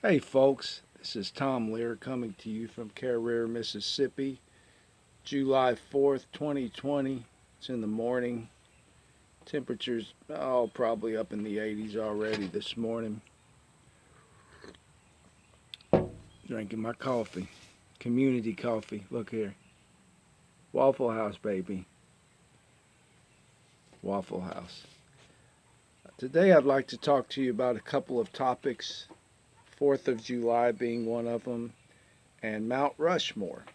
Hey folks, this is Tom Lear coming to you from Carrier, Mississippi, July 4th, 2020. It's in the morning. Temperatures, probably up in the 80s already this morning. Drinking my coffee. Community coffee. Look here. Waffle House, baby. Waffle House. Today I'd like to talk to you about a couple of topics. 4th of July being one of them, and Mount Rushmore.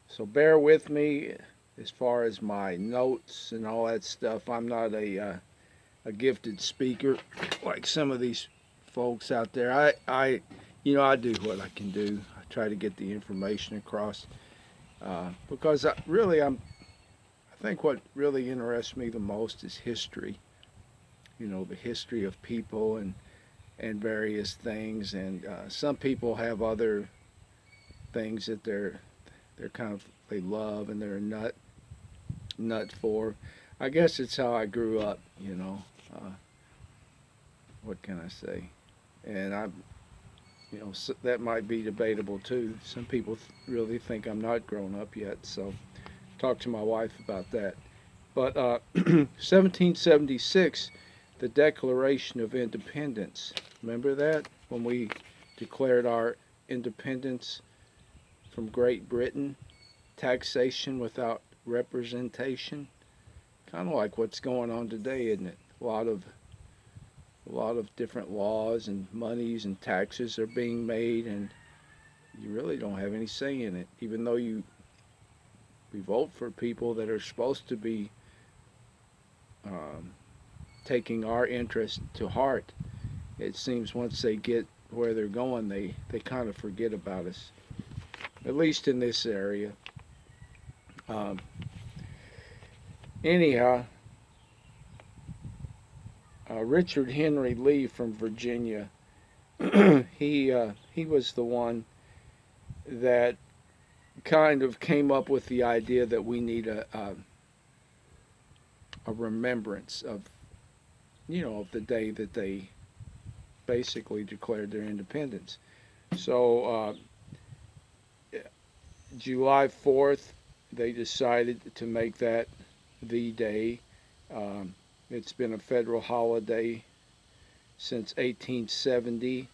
So bear with me as far as my notes and all that stuff. I'm not a gifted speaker like some of these folks out there. I do what I can do. I try to get the information across because I think what really interests me the most is history. The history of people and various things. And some people have other things that they're kind of they love and they're a nut for. I guess it's how I grew up. What can I say? And that might be debatable too. Some people really think I'm not grown up yet, so talk to my wife about that. But 1776, the Declaration of Independence. Remember that when we declared our independence from Great Britain? Taxation without representation. Kind of like what's going on today, isn't it? A lot of different laws and monies and taxes are being made, and you really don't have any say in it, even though we vote for people that are supposed to be um, taking our interest to heart. It seems once they get where they're going, they kind of forget about us, at least in this area. Um, Anyhow, Richard Henry Lee from Virginia, he was the one that kind of came up with the idea that we need a remembrance of the day that they basically declared their independence. So July 4th, they decided to make that the day. Um, it's been a federal holiday since 1870.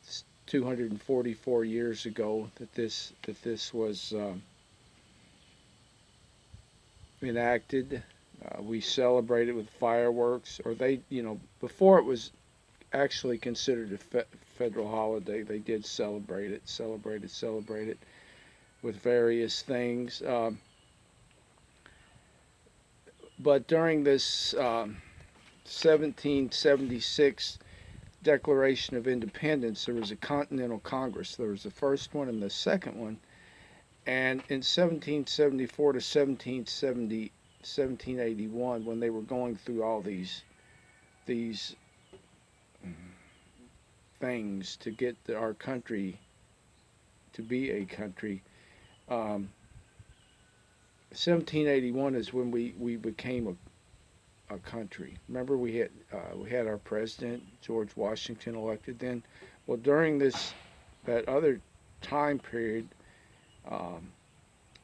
It's 244 years ago that this was enacted. We celebrated with fireworks, or before it was actually considered a federal holiday, they did celebrate it with various things. But during this 1776 Declaration of Independence, there was a Continental Congress. There was the first one and the second one. And in 1774 to 1781, when they were going through all these things to get our country to be a country, 1781 is when we became a country. Remember, we had our president George Washington elected then. Well, during that other time period, um,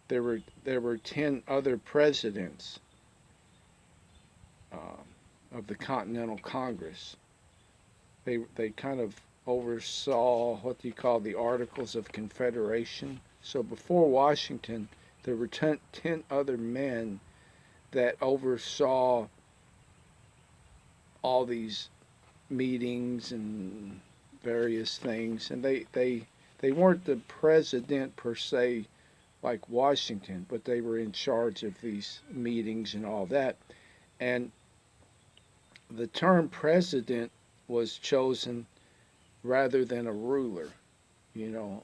there were 10 other presidents of the Continental Congress. They kind of oversaw what you call the Articles of Confederation. So before Washington, there were 10 other men that oversaw all these meetings and various things, and they weren't the president per se like Washington, but they were in charge of these meetings and all that. And the term president was chosen rather than a ruler, you know,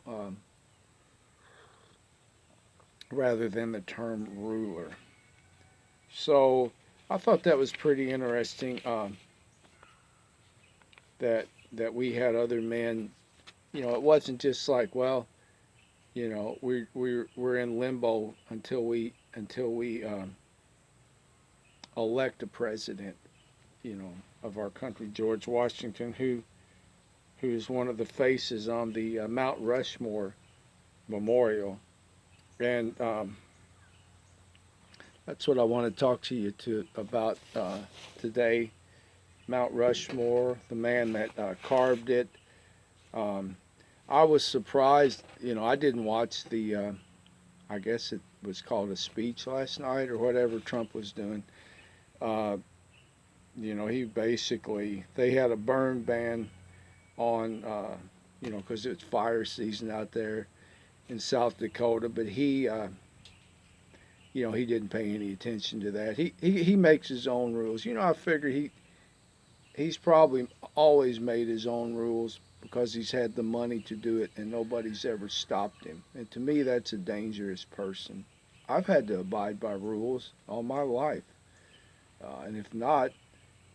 rather than the term ruler. So I thought that was pretty interesting, that we had other men. It wasn't just like, well, we're in limbo until we elect a president, of our country, George Washington, who who's one of the faces on the Mount Rushmore Memorial. And that's what I want to talk to you about today. Mount Rushmore, the man that carved it. Um, I was surprised, I didn't watch the, I guess it was called a speech last night or whatever Trump was doing. Uh, he basically, they had a burn ban on, because it's fire season out there in South Dakota, but he didn't pay any attention to that. He makes his own rules. I figure he's probably always made his own rules because he's had the money to do it and nobody's ever stopped him. And to me, that's a dangerous person. I've had to abide by rules all my life. And if not,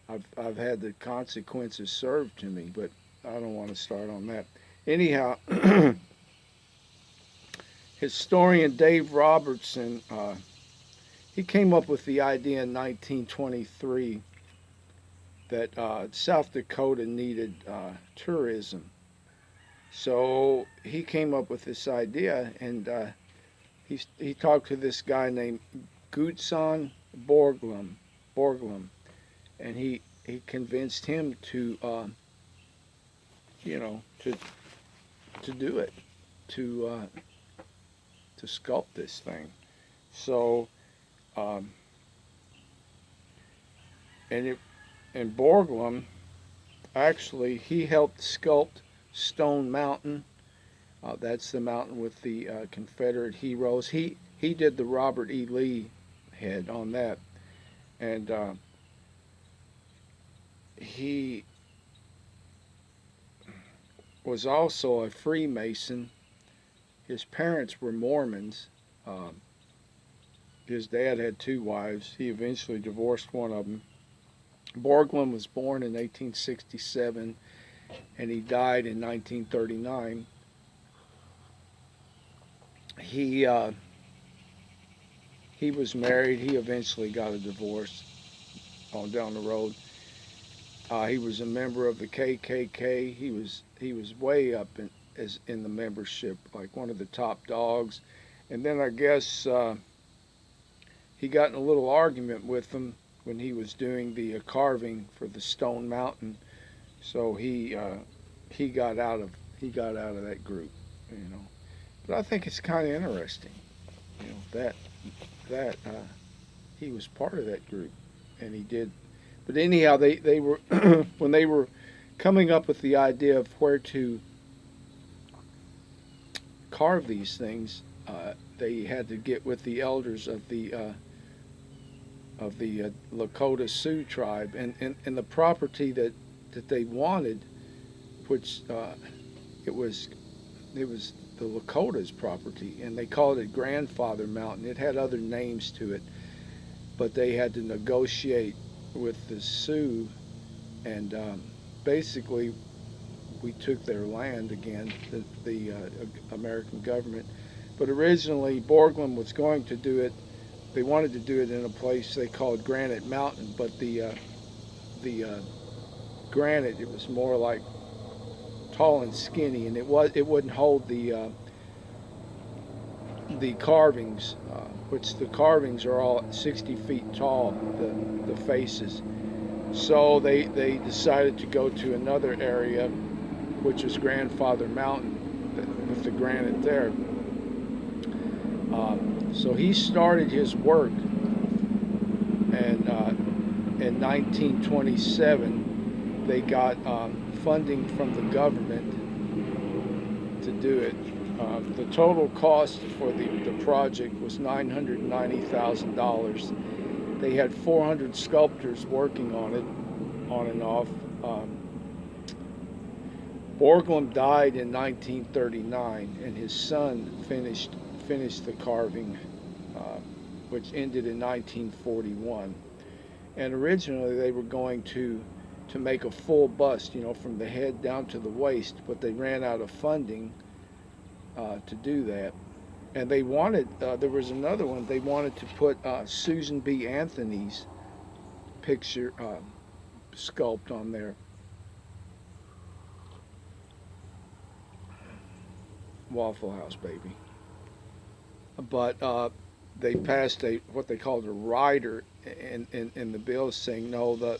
I've had the consequences served to me, but I don't want to start on that. Anyhow, historian Dave Robertson, he came up with the idea in 1923 that South Dakota needed tourism. So he came up with this idea, and he talked to this guy named Gutzon Borglum, and he convinced him to to do it, to sculpt this thing. So and Borglum, actually, he helped sculpt Stone Mountain. That's the mountain with the Confederate heroes. He did the Robert E. Lee head on that, and he was also a Freemason. His parents were Mormons. His dad had two wives. He eventually divorced one of them. Borglum was born in 1867, and he died in 1939. He was married. He eventually got a divorce on down the road. He was a member of the KKK. He was way up in the membership, like one of the top dogs. And then I guess he got in a little argument with them when he was doing the carving for the Stone Mountain. So he got out of that group, But I think it's kind of interesting, that he was part of that group, and he did. But anyhow, they were when they were coming up with the idea of where to carve these things, they had to get with the elders of the Lakota Sioux tribe, and the property that they wanted, which it was the Lakota's property, and they called it Grandfather Mountain. It had other names to it, but they had to negotiate with the Sioux, and basically we took their land again, the American government. But originally Borglum was going to do it. They wanted to do it in a place they called Granite Mountain, but the granite, it was more like tall and skinny, and it wouldn't hold the carvings, which the carvings are all 60 feet tall, the faces. So they decided to go to another area, which was Grandfather Mountain, with the granite there. So he started his work, and in 1927 they got funding from the government to do it. The total cost for the project was $990,000. They had 400 sculptors working on it, on and off. Borglum died in 1939, and his son finished the carving, which ended in 1941. And originally they were going to make a full bust, from the head down to the waist, but they ran out of funding to do that. And they wanted, there was another one, they wanted to put Susan B. Anthony's picture sculpt on there. Waffle House, baby. But they passed a what they called a rider in the bill saying no, that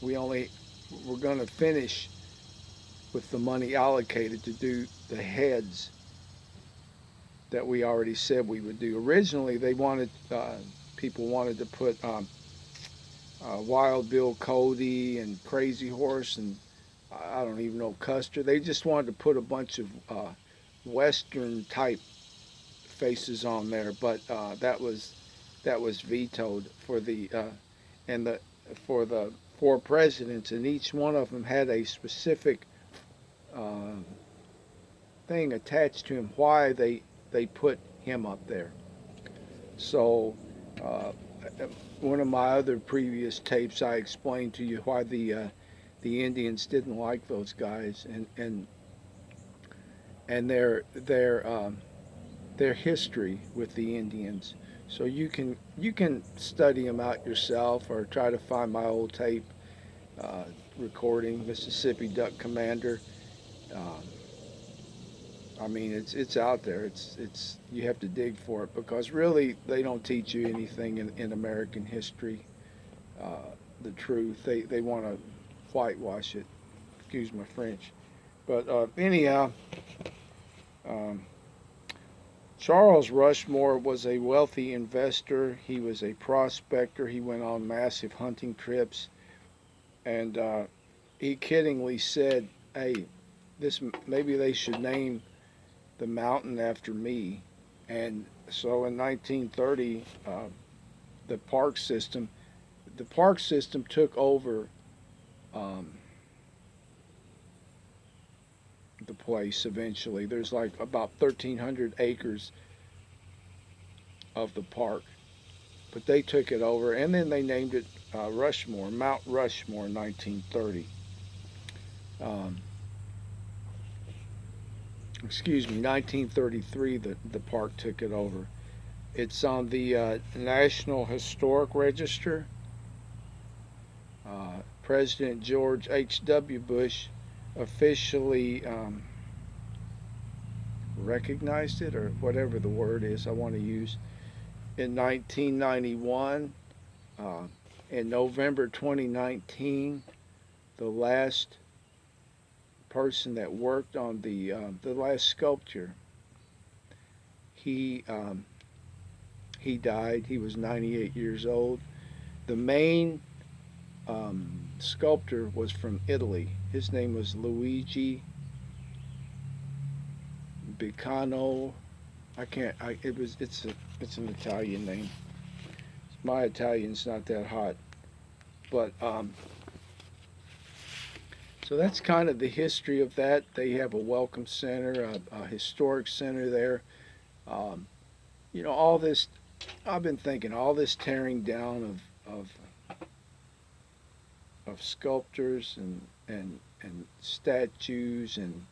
we only we're going to finish with the money allocated to do the heads that we already said we would do. Originally, they wanted people wanted to put Wild Bill Cody and Crazy Horse and I don't even know Custer. They just wanted to put a bunch of Western type faces on there, but that was vetoed for the and the for the four presidents, and each one of them had a specific uh, thing attached to him why they put him up there. So uh, one of my other previous tapes, I explained to you why the Indians didn't like those guys and their history with the Indians. So you can study them out yourself or try to find my old tape uh, recording Mississippi Duck Commander. Um, I mean it's out there. It's you have to dig for it because really they don't teach you anything in American history. Uh, the truth they want to whitewash it. Excuse my French. But anyhow, um, Charles Rushmore was a wealthy investor. He was a prospector. He went on massive hunting trips, and he kiddingly said, "Hey, this maybe they should name the mountain after me." And so in 1930, the park system, the park system took over um, the place. Eventually, there's like about 1,300 acres of the park, but they took it over, and then they named it Rushmore, Mount Rushmore, in 1930. Um, excuse me, 1933. The park took it over. It's on the National Historic Register. President George H.W. Bush officially recognized it, or whatever the word is I want to use, in 1991. Uh, in November 2019, the last person that worked on the last sculpture, he um, he died. He was 98 years old. The main sculptor was from Italy. His name was Luigi Bicano. I can't. It was. It's an Italian name. My Italian's not that hot, but so that's kind of the history of that. They have a welcome center, a historic center there. Um, all this. I've been thinking all this tearing down of sculptures and statues and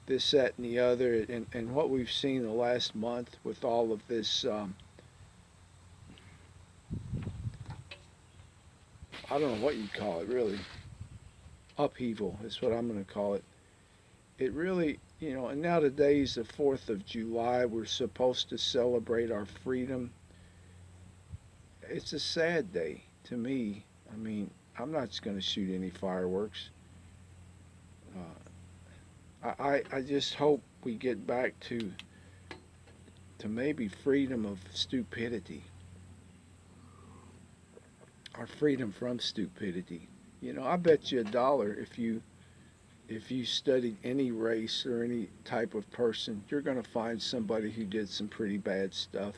this, that, and the other, and what we've seen the last month with all of this. I don't know what you'd call it, really. Upheaval is what I'm going to call it. It really, and now today's the 4th of July. We're supposed to celebrate our freedom. It's a sad day to me. I mean, I'm not just going to shoot any fireworks. I just hope we get back to maybe freedom of stupidity, or freedom from stupidity. I bet you $1 if you studied any race or any type of person, you're going to find somebody who did some pretty bad stuff.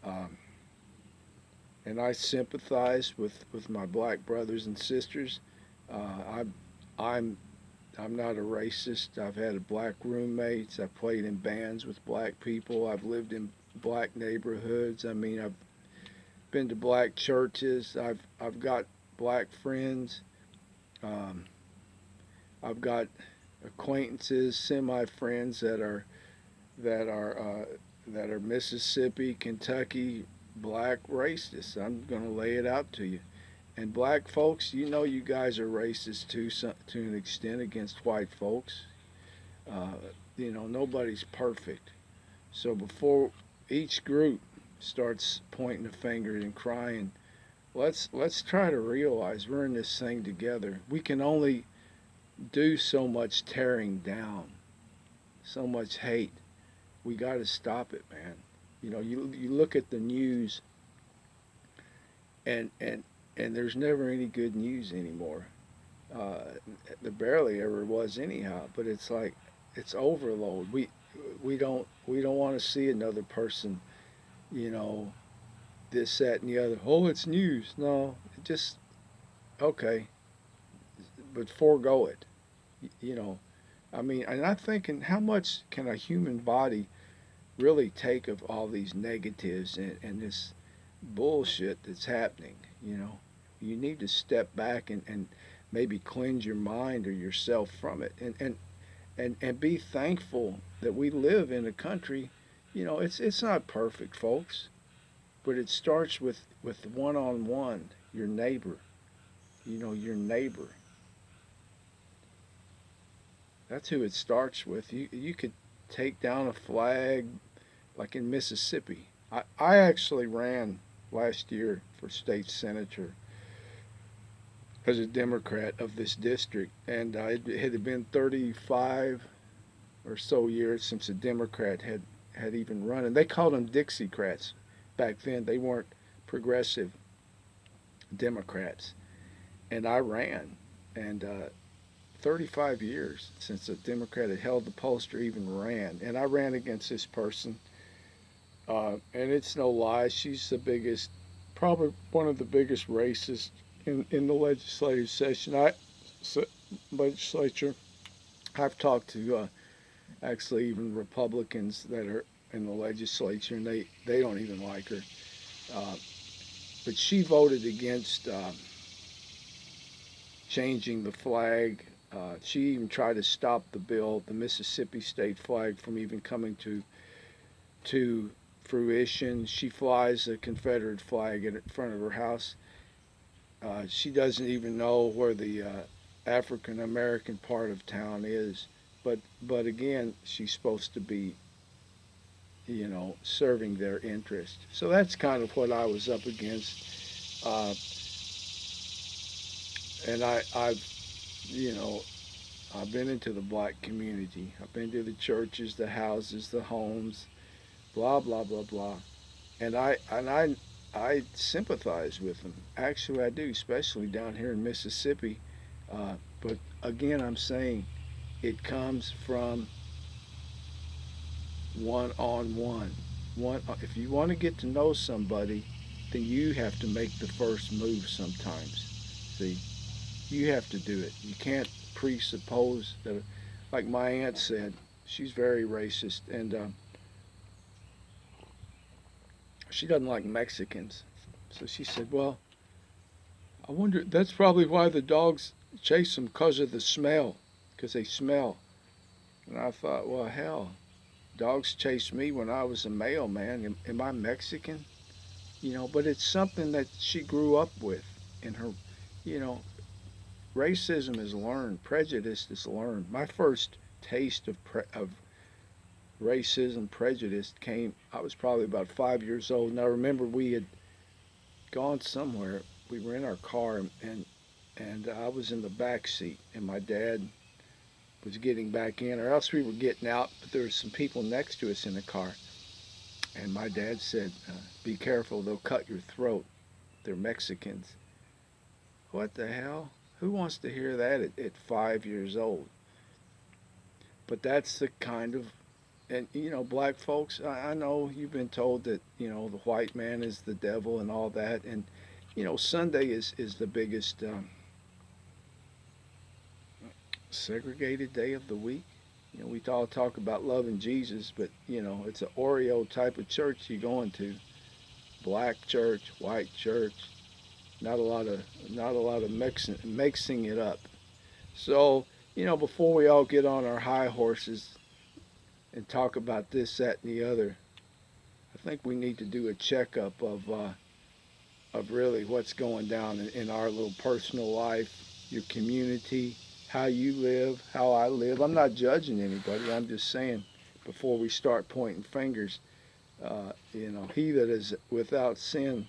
Um, and I sympathize with my black brothers and sisters. I, I'm I'm not a racist. I've had black roommates. I've played in bands with black people. I've lived in black neighborhoods. I mean, I've been to black churches. I've got black friends. Um, I've got acquaintances, semi friends that are uh, that are Mississippi, Kentucky black racists. I'm going to lay it out to you. And black folks, you guys are racist too, to an extent, against white folks. Uh, nobody's perfect. So before each group starts pointing a finger and crying, let's try to realize we're in this thing together. We can only do so much tearing down, so much hate. We got to stop it, man. You look at the news, and there's never any good news anymore. Uh, there barely ever was anyhow. But it's like it's overload. We don't want to see another person. You know, this, that, and the other. Oh, it's news. No, just okay, but forego it. You know, I mean, and I'm thinking, how much can a human body really take of all these negatives and this bullshit that's happening? You need to step back and maybe cleanse your mind or yourself from it, and be thankful that we live in a country. It's not perfect, folks, but it starts with one on one, your neighbor. Your neighbor. That's who it starts with. You could take down a flag like in Mississippi. I actually ran last year for state senator as a Democrat of this district, and it had been 35 or so years since a Democrat had even run, and they called them Dixiecrats back then. They weren't progressive Democrats, and I ran, and 35 years since a Democrat had held the post or even ran, and I ran against this person, and it's no lie, she's the biggest, probably one of the biggest racists in the legislative session. Legislature. I've talked to actually even Republicans that are in the legislature, and they don't even like her. Uh, but she voted against changing the flag. She even tried to stop the bill, the Mississippi state flag, from even coming to fruition. She flies a Confederate flag in front of her house. She doesn't even know where the African American part of town is. But again, she's supposed to be, serving their interest. So that's kind of what I was up against. And you know, I've been into the black community. I've been to the churches, the houses, the homes, blah blah blah blah. And I sympathize with them. Actually, I do, especially down here in Mississippi. But again, I'm saying it comes from one on one. If you want to get to know somebody, then you have to make the first move sometimes. See, you have to do it. You can't presuppose that. Like my aunt said, she's very racist, and she doesn't like Mexicans. So she said, "Well, I wonder. That's probably why the dogs chase them, because of the smell, because they smell." And I thought, well, hell, dogs chased me when I was a male, man. Am I Mexican? But it's something that she grew up with in her, you know, racism is learned, prejudice is learned. My first taste of racism, prejudice came, I was probably about 5 years old. And I remember we had gone somewhere. We were in our car, and I was in the back seat, and my dad was getting back in, or else we were getting out. But there were some people next to us in the car, and my dad said, "Be careful, they'll cut your throat. They're Mexicans." What the hell? Who wants to hear that at 5 years old? But that's the kind of, and black folks, I know you've been told that, the white man is the devil and all that. And, Sunday is the biggest segregated day of the week. We all talk about loving Jesus, but, it's an Oreo type of church you're going to. Black church, white church, not a lot of mixing it up. So, before we all get on our high horses and talk about this, that, and the other, I think we need to do a checkup of really what's going down in our little personal life, your community, how you live, how I live. I'm not judging anybody. I'm just saying, before we start pointing fingers, he that is without sin,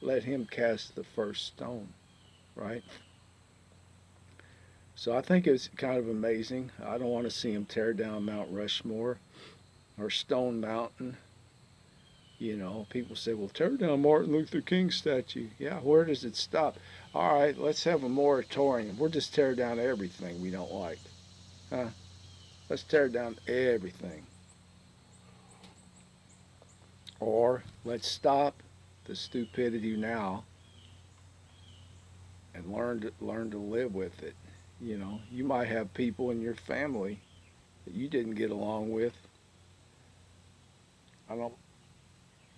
let him cast the first stone, right? So I think it's kind of amazing. I don't want to see him tear down Mount Rushmore or Stone Mountain. People say, well, tear down Martin Luther King statue. Yeah, where does it stop? All right, let's have a moratorium. We'll just tear down everything we don't like. Huh? Let's tear down everything. Or let's stop the stupidity now and learn to live with it. You might have people in your family that you didn't get along with. I don't,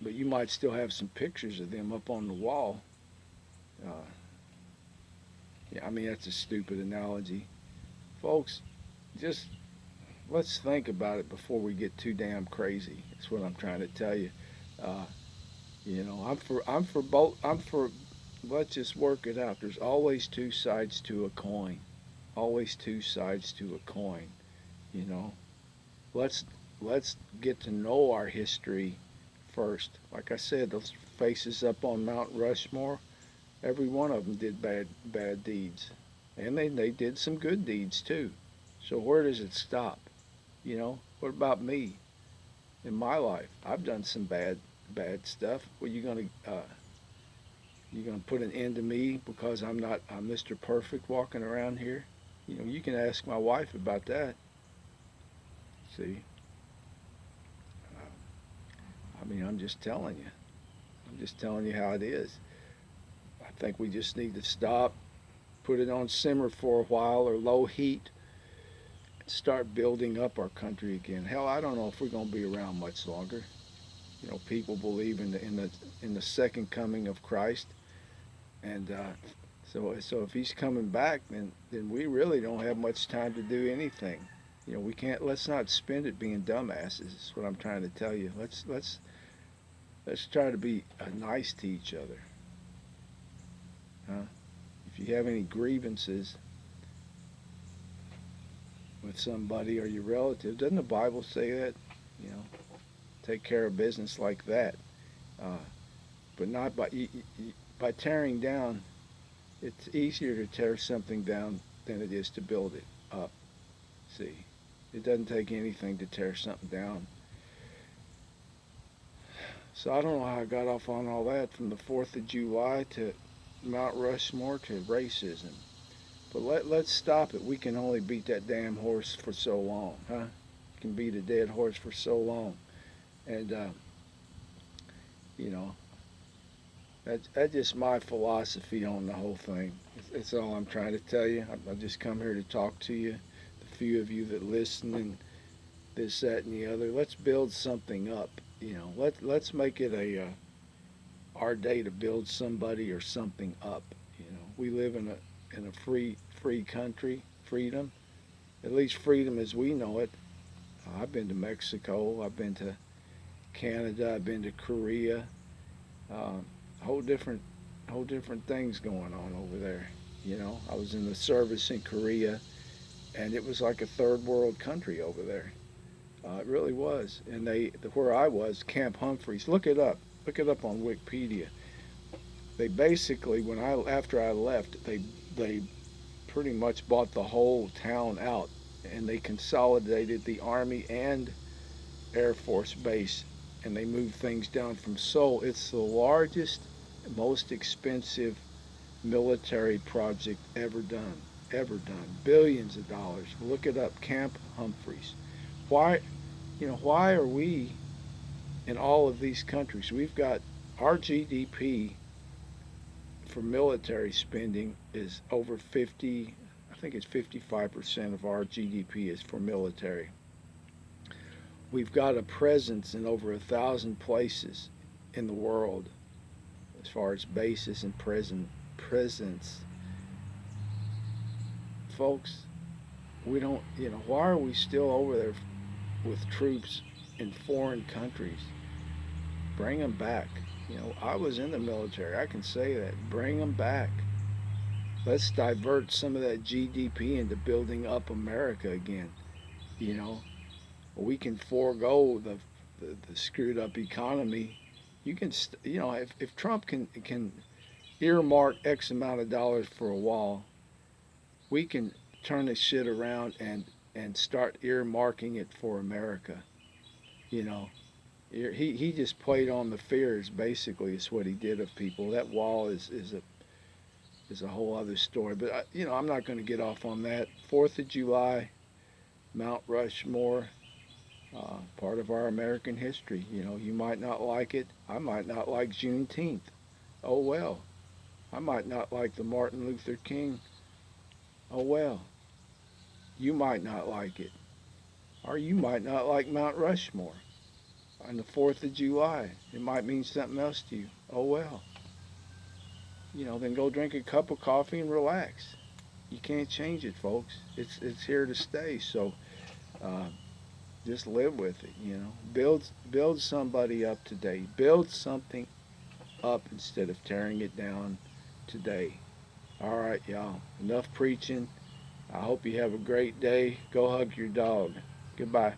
but you might still have some pictures of them up on the wall. Uh, yeah, I mean that's a stupid analogy, folks. Just let's think about it before we get too damn crazy. That's what I'm trying to tell you. Uh, I'm for both. I'm for. Let's just work it out. There's always two sides to a coin. Always two sides to a coin. You know. Let's let's get to know our history first. Like I said, those faces up on Mount Rushmore, every one of them did bad deeds, and they did some good deeds too. So where does it stop? What about me in my life? I've done some bad stuff. Well, you gonna put an end to me because I'm Mr. Perfect walking around here? You can ask my wife about that. See, I mean, I'm just telling you. I'm just telling you how it is. I think we just need to stop, put it on simmer for a while or low heat, and start building up our country again. Hell, I don't know if we're going to be around much longer. People believe in the second coming of Christ, and so if he's coming back, then we really don't have much time to do anything. We can't. Let's not spend it being dumbasses. Is what I'm trying to tell you. Let's try to be nice to each other. Huh? If you have any grievances with somebody or your relative, doesn't the Bible say that? You know, take care of business like that. Uh, but not by tearing down. It's easier to tear something down than it is to build it up. See, it doesn't take anything to tear something down. So I don't know how I got off on all that, from the 4th of July to Mount Rushmore to racism. But let's stop it. We can only beat that damn horse for so long, huh? You can beat a dead horse for so long. And, you know, that's just my philosophy on the whole thing. It's all I'm trying to tell you. I've just come here to talk to you, the few of you that listen, and this, that, and the other. Let's build something up. Let's make it our day to build somebody or something up. We live in a free country, freedom, at least freedom as we know it. I've been to Mexico, I've been to Canada, I've been to Korea. Uh, whole different things going on over there. I was in the service in Korea, and it was like a third world country over there. It really was. And where I was, Camp Humphreys. Look it up. Look it up on Wikipedia. They basically, after I left, they pretty much bought the whole town out, and they consolidated the Army and Air Force base, and they moved things down from Seoul. It's the largest, most expensive military project ever done. Ever done. Billions of dollars. Look it up. Camp Humphreys. Why? Why are we in all of these countries? We've got our GDP for military spending is over 50, I think it's 55% of our GDP is for military. We've got a presence in over 1,000 places in the world as far as bases and presence. Folks, we don't, why are we still over there with troops in foreign countries? Bring them back. I was in the military. I can say that. Bring them back. Let's divert some of that GDP into building up America again. You know, we can forego the screwed up economy. You can, if Trump can earmark X amount of dollars for a wall, we can turn this shit around and start earmarking it for America. You know, he just played on the fears. Basically, is what he did of people. That wall is a whole other story. But I'm not going to get off on that. 4th of July, Mount Rushmore, part of our American history. You might not like it. I might not like Juneteenth. Oh well. I might not like the Martin Luther King. Oh well. You might not like it. Or you might not like Mount Rushmore on the 4th of July. It might mean something else to you. Oh well. Then go drink a cup of coffee and relax. You can't change it, folks. It's here to stay. So uh, just live with it. Build somebody up today. Build something up instead of tearing it down today. All right, y'all. Enough preaching. I hope you have a great day. Go hug your dog. Goodbye.